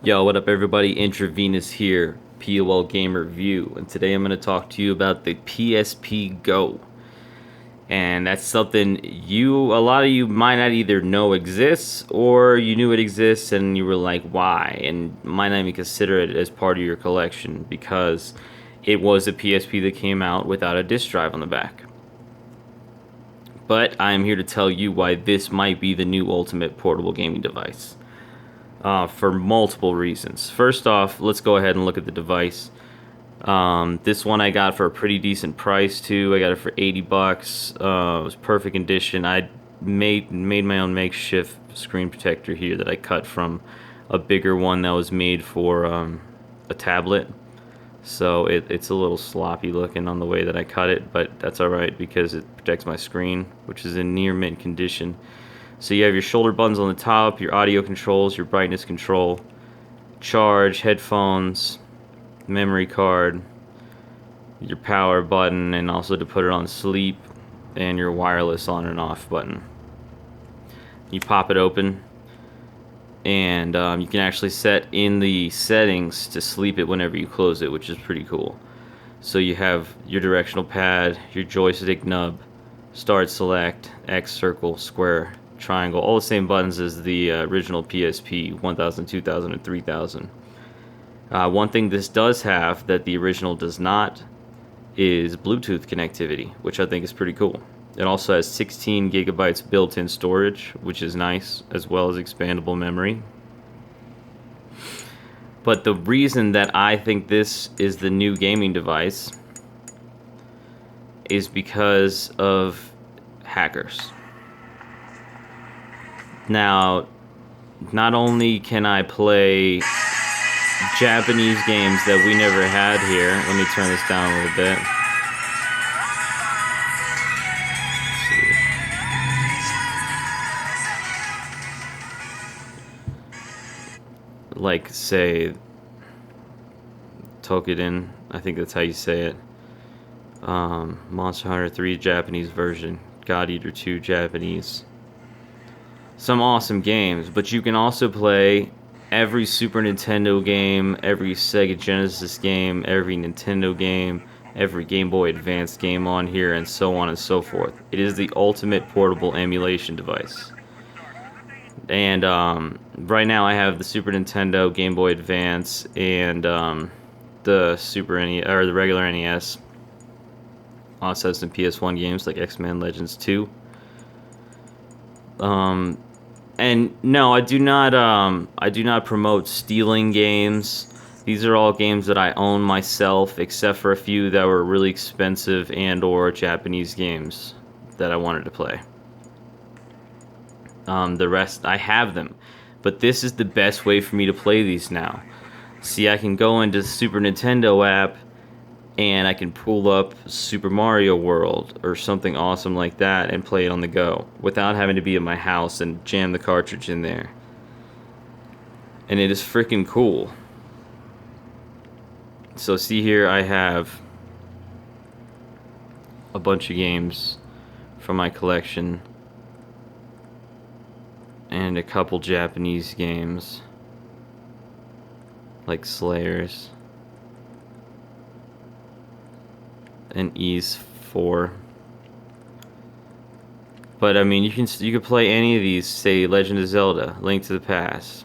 Yo, what up everybody? IntraVenus here, P.O.L Game Review, and today I'm going to talk to you about the PSP Go. And that's something a lot of you might not either know exists, or you knew it exists and you were like, why? And might not even consider it as part of your collection because it was a PSP that came out without a disc drive on the back. But I am here to tell you why this might be the new ultimate portable gaming device. For multiple reasons. First off, let's go ahead and look at the device. This one I got for a pretty decent price too. I got it for 80 bucks. It was perfect condition. I made my own makeshift screen protector here that I cut from a bigger one that was made for a tablet. So it's a little sloppy looking on the way that I cut it, but that's alright because it protects my screen, which is in near mint condition. So you have your shoulder buttons on the top, your audio controls, your brightness control, charge, headphones, memory card, your power button, and also to put it on sleep, and your wireless on and off button. You pop it open, and you can actually set in the settings to sleep it whenever you close it, which is pretty cool. So you have your directional pad, your joystick nub, start, select, X, circle, square, triangle, all the same buttons as the original PSP 1000, 2000, and 3000. One thing this does have that the original does not is Bluetooth connectivity, which I think is pretty cool. It also has 16 gigabytes built-in storage, which is nice, as well as expandable memory. But the reason that I think this is the new gaming device is because of hackers. Now, not only can I play Japanese games that we never had here. Let me turn this down a little bit. Like, say, Tokiden, I think that's how you say it. Monster Hunter 3 Japanese version. God Eater 2 Japanese. Some awesome games, but you can also play every Super Nintendo game, every Sega Genesis game, every Nintendo game, every Game Boy Advance game on here, and so on and so forth. It is the ultimate portable emulation device. And right now I have the Super Nintendo, Game Boy Advance, and the Super NES, or the regular NES. Also has some PS1 games like X-Men Legends 2. And no, I do not promote stealing games. These are all games that I own myself, except for a few that were really expensive and/or Japanese games that I wanted to play. The rest, I have them. But this is the best way for me to play these now. See, I can go into the Super Nintendo app, and I can pull up Super Mario World or something awesome like that and play it on the go without having to be at my house and jam the cartridge in there. And it is freaking cool. So see here, I have a bunch of games from my collection and a couple Japanese games like Slayers and Ys 4. But I mean, you could play any of these, say Legend of Zelda, Link to the Past.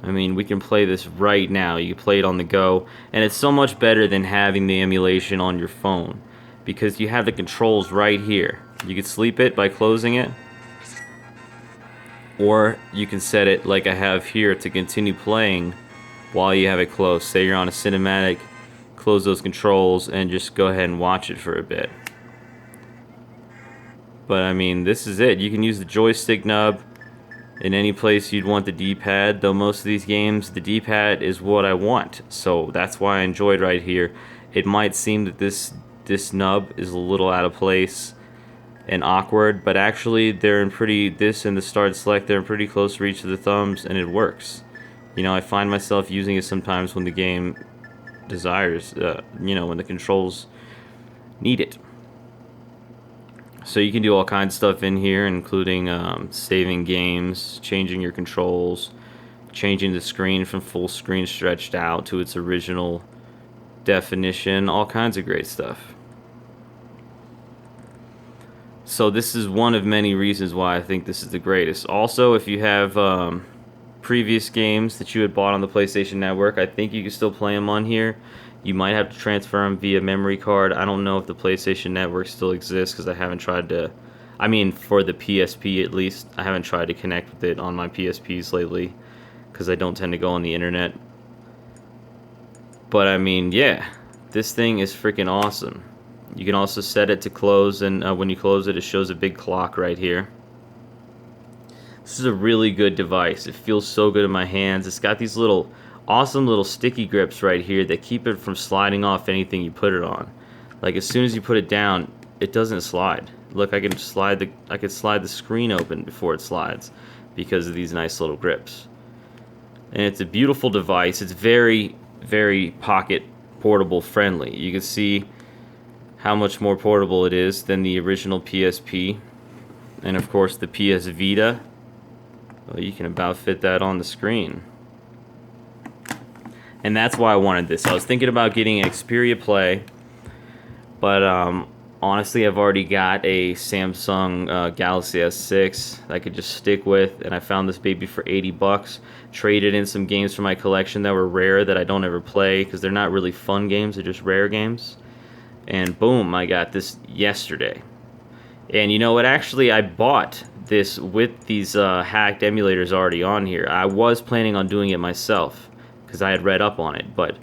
I mean, we can play this right now. You can play it on the go, and it's so much better than having the emulation on your phone because you have the controls right here. You can sleep it by closing it, or you can set it like I have here to continue playing while you have it closed. Say you're on a cinematic, close those controls and just go ahead and watch it for a bit. But I mean, this is it. You can use the joystick nub in any place you'd want the D-pad, though most of these games, the D-pad is what I want. So that's why I enjoyed right here. It might seem that this nub is a little out of place and awkward, but actually they're in this and the start select, they're in pretty close reach of the thumbs, and it works. You know, I find myself using it sometimes when the game desires, when the controls need it. So you can do all kinds of stuff in here, including saving games, changing your controls, changing the screen from full screen stretched out to its original definition, all kinds of great stuff. So this is one of many reasons why I think this is the greatest. Also, if you have previous games that you had bought on the PlayStation Network, I think you can still play them on here. You might have to transfer them via memory card. I don't know if the PlayStation Network still exists because I haven't tried to. I mean, for the PSP at least, I haven't tried to connect with it on my PSPs lately because I don't tend to go on the internet. But I mean, yeah, this thing is freaking awesome. You can also set it to close, and when you close it, it shows a big clock right here. This is a really good device. It feels so good in my hands. It's got these little awesome little sticky grips right here that keep it from sliding off anything you put it on. Like as soon as you put it down, it doesn't slide. Look, I can slide the screen open before it slides because of these nice little grips. And it's a beautiful device. It's very, very pocket portable friendly. You can see how much more portable it is than the original PSP, and of course the PS Vita. Well, you can about fit that on the screen. And that's why I wanted this. I was thinking about getting an Xperia Play, but honestly I've already got a Samsung Galaxy S6 that I could just stick with, and I found this baby for 80 bucks. Traded in some games from my collection that were rare that I don't ever play because they're not really fun games, they're just rare games. And boom, I got this yesterday. And you know what, actually I bought this with these hacked emulators already on here. I was planning on doing it myself because I had read up on it, but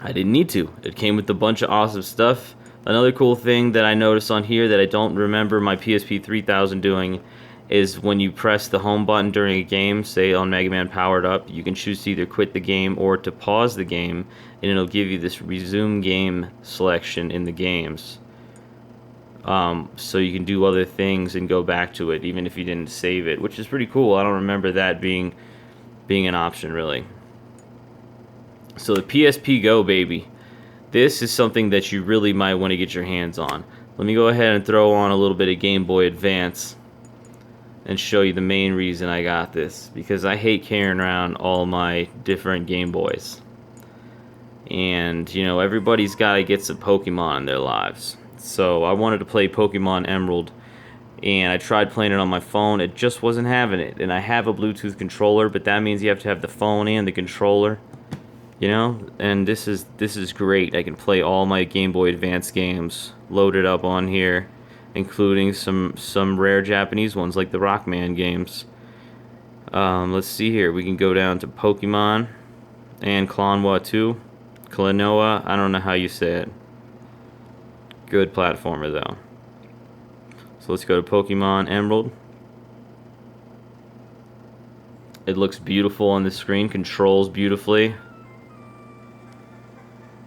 I didn't need to. It came with a bunch of awesome stuff. Another cool thing that I noticed on here that I don't remember my PSP 3000 doing is when you press the home button during a game, say on Mega Man Powered Up, you can choose to either quit the game or to pause the game, and it'll give you this resume game selection in the games. So you can do other things and go back to it even if you didn't save it, which is pretty cool. I don't remember that being an option really. So the PSP Go, baby. This is something that you really might want to get your hands on. Let me go ahead and throw on a little bit of Game Boy Advance and show you the main reason I got this, because I hate carrying around all my different Game Boys. And, you know, everybody's got to get some Pokemon in their lives. So I wanted to play Pokemon Emerald, and I tried playing it on my phone. It just wasn't having it. And I have a Bluetooth controller, but that means you have to have the phone and the controller. You know, and this is great. I can play all my Game Boy Advance games loaded up on here, including some rare Japanese ones like the Rockman games. Let's see here. We can go down to Pokemon and Klonoa 2. Klonoa, I don't know how you say it. Good platformer though. So let's go to Pokemon Emerald. It looks beautiful on the screen, controls beautifully.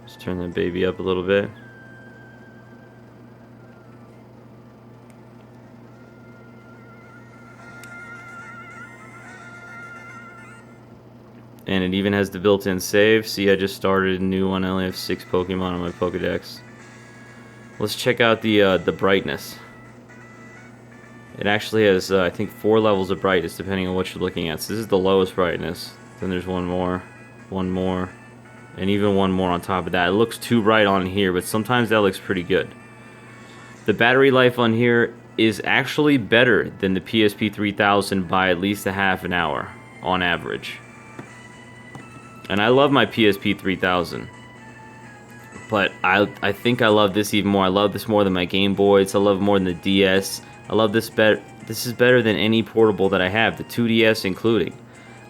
Let's turn that baby up a little bit. And it even has the built-in save. See, I just started a new one. I only have 6 Pokemon on my Pokedex. Let's check out the brightness. It actually has, I think, 4 levels of brightness depending on what you're looking at. So this is the lowest brightness. Then there's one more, and even one more on top of that. It looks too bright on here, but sometimes that looks pretty good. The battery life on here is actually better than the PSP 3000 by at least a half an hour on average. And I love my PSP 3000. But I think I love this even more. I love this more than my Game Boys. I love it more than the DS. I love this better. This is better than any portable that I have, the 2DS including.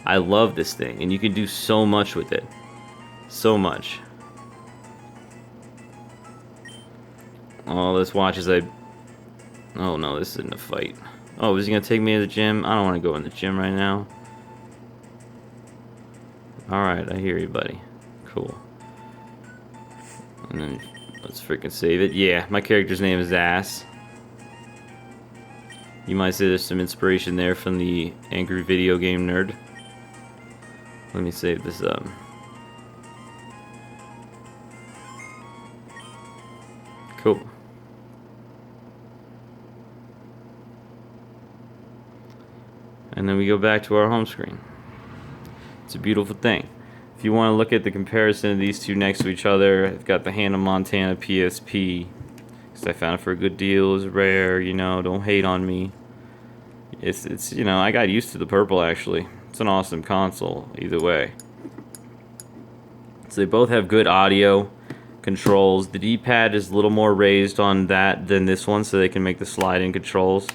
I love this thing, and you can do so much with it. So much. Oh, let's watch as I... Oh no, this isn't a fight. Oh, is he gonna take me to the gym? I don't want to go in the gym right now. Alright, I hear you, buddy. Cool. And then, let's freaking save it. Yeah, my character's name is Ass. You might say there's some inspiration there from the Angry Video Game Nerd. Let me save this up. Cool. And then we go back to our home screen. It's a beautiful thing. If you want to look at the comparison of these two next to each other, I've got the Hannah Montana PSP, because I found it for a good deal. It was rare, you know, don't hate on me. It's you know, I got used to the purple, actually. It's an awesome console, either way. So they both have good audio controls. The D-pad is a little more raised on that than this one, so they can make the slide-in controls.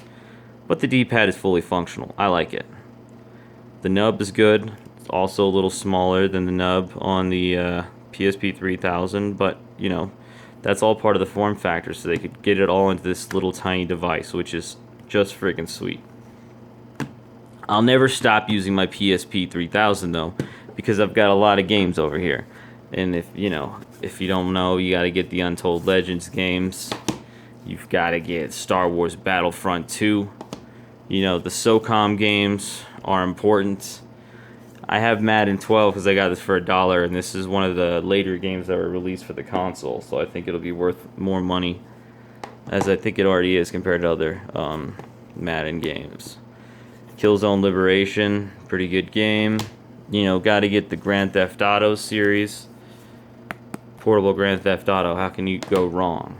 But the D-pad is fully functional. I like it. The nub is good. It's also a little smaller than the nub on the PSP 3000, but, you know, that's all part of the form factor, so they could get it all into this little tiny device, which is just freaking sweet. I'll never stop using my PSP 3000, though, because I've got a lot of games over here. And if you don't know, you got to get the Untold Legends games. You've got to get Star Wars Battlefront 2. You know, the SOCOM games are important. I have Madden 12 because I got this for $1, and this is one of the later games that were released for the console, so I think it'll be worth more money, as I think it already is compared to other Madden games. Killzone Liberation, pretty good game. You know, got to get the Grand Theft Auto series. Portable Grand Theft Auto, how can you go wrong?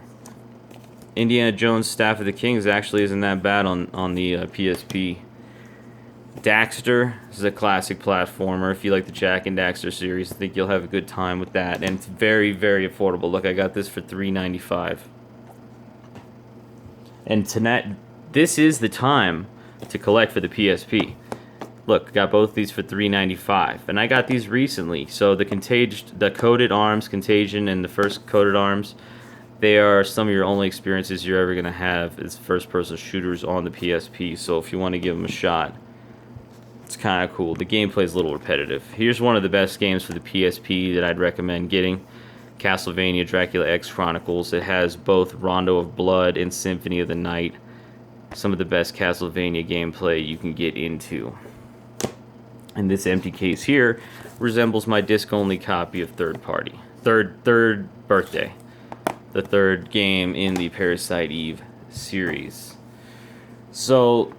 Indiana Jones Staff of the Kings actually isn't that bad on the PSP. Daxter is a classic platformer. If you like the Jak and Daxter series, I think you'll have a good time with that. And it's very, very affordable. Look, I got this for $3.95. And tonight, this is the time to collect for the PSP. Look, got both these for $3.95, and I got these recently. So the Coated Arms, Contagion, and the first Coated Arms, they are some of your only experiences you're ever gonna have as first-person shooters on the PSP. So if you want to give them a shot, it's kind of cool. The gameplay is a little repetitive. Here's one of the best games for the PSP that I'd recommend getting: Castlevania Dracula X Chronicles. It has both Rondo of Blood and Symphony of the Night. Some of the best Castlevania gameplay you can get into. And this empty case here resembles my disc-only copy of Third Birthday, the third game in the Parasite Eve series. So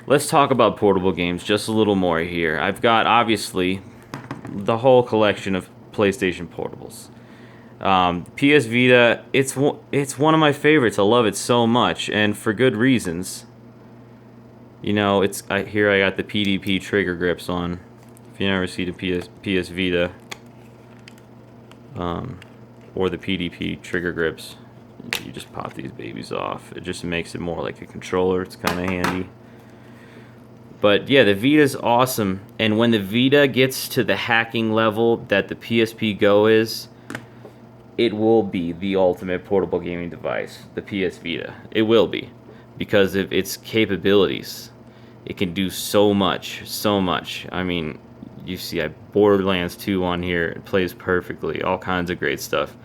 let's talk about portable games just a little more here. I've got, obviously, the whole collection of PlayStation portables. PS Vita, it's one of my favorites. I love it so much, and for good reasons. You know, here I got the PDP trigger grips on. If you never see the PS Vita or the PDP trigger grips, you just pop these babies off. It just makes it more like a controller. It's kind of handy. But yeah, the Vita's awesome, and when the Vita gets to the hacking level that the PSP Go is, it will be the ultimate portable gaming device, the PS Vita. It will be, because of its capabilities. It can do so much, so much. I mean, you see, I have Borderlands 2 on here. It plays perfectly, all kinds of great stuff.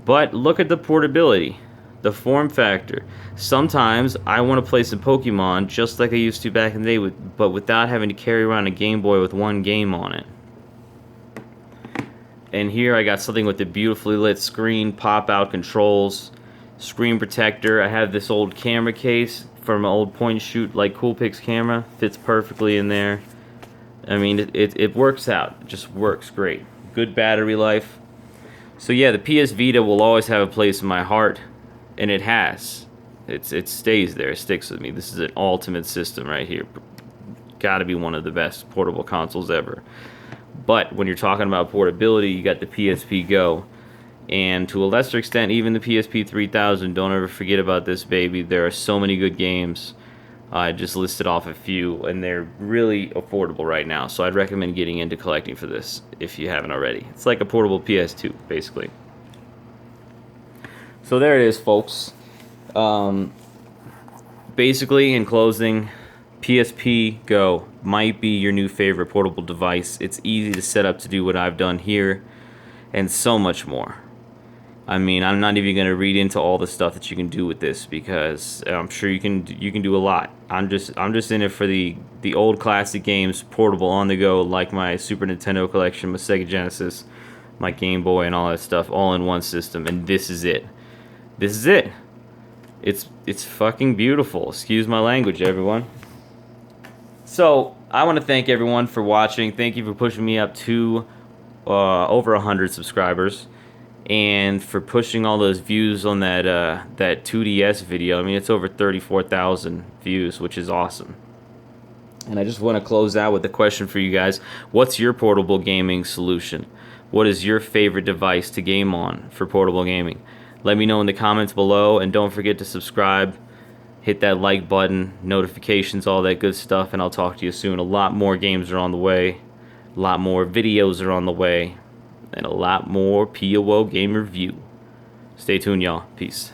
But look at the portability, the form factor. Sometimes I want to play some Pokemon just like I used to back in the day, but without having to carry around a Game Boy with one game on it. And here I got something with the beautifully lit screen, pop-out controls, screen protector. I have this old camera case from an old point-and-shoot like Coolpix camera. Fits perfectly in there. I mean, it works out. It just works great. Good battery life. So yeah, the PS Vita will always have a place in my heart, and it has. It stays there. It sticks with me. This is an ultimate system right here. Gotta be one of the best portable consoles ever. But when you're talking about portability, you got the PSP Go. And to a lesser extent, even the PSP 3000. Don't ever forget about this baby. There are so many good games. I just listed off a few, and they're really affordable right now. So I'd recommend getting into collecting for this if you haven't already. It's like a portable PS2, basically. So there it is, folks. Basically, in closing, PSP Go might be your new favorite portable device. It's easy to set up to do what I've done here, and so much more. I mean, I'm not even going to read into all the stuff that you can do with this, because I'm sure you can do a lot. I'm just in it for the old classic games, portable, on the go, like my Super Nintendo collection, my Sega Genesis, my Game Boy, and all that stuff, all in one system. And this is it. This is it. It's fucking beautiful. Excuse my language, everyone. So I want to thank everyone for watching. Thank you for pushing me up to over 100 subscribers, and for pushing all those views on that 2DS video. I mean, it's over 34,000 views, which is awesome. And I just want to close out with a question for you guys. What's your portable gaming solution? What is your favorite device to game on for portable gaming? Let me know in the comments below, and don't forget to subscribe. Hit that like button, notifications, all that good stuff, and I'll talk to you soon. A lot more games are on the way. A lot more videos are on the way. And a lot more P.O.L. game review. Stay tuned, y'all. Peace.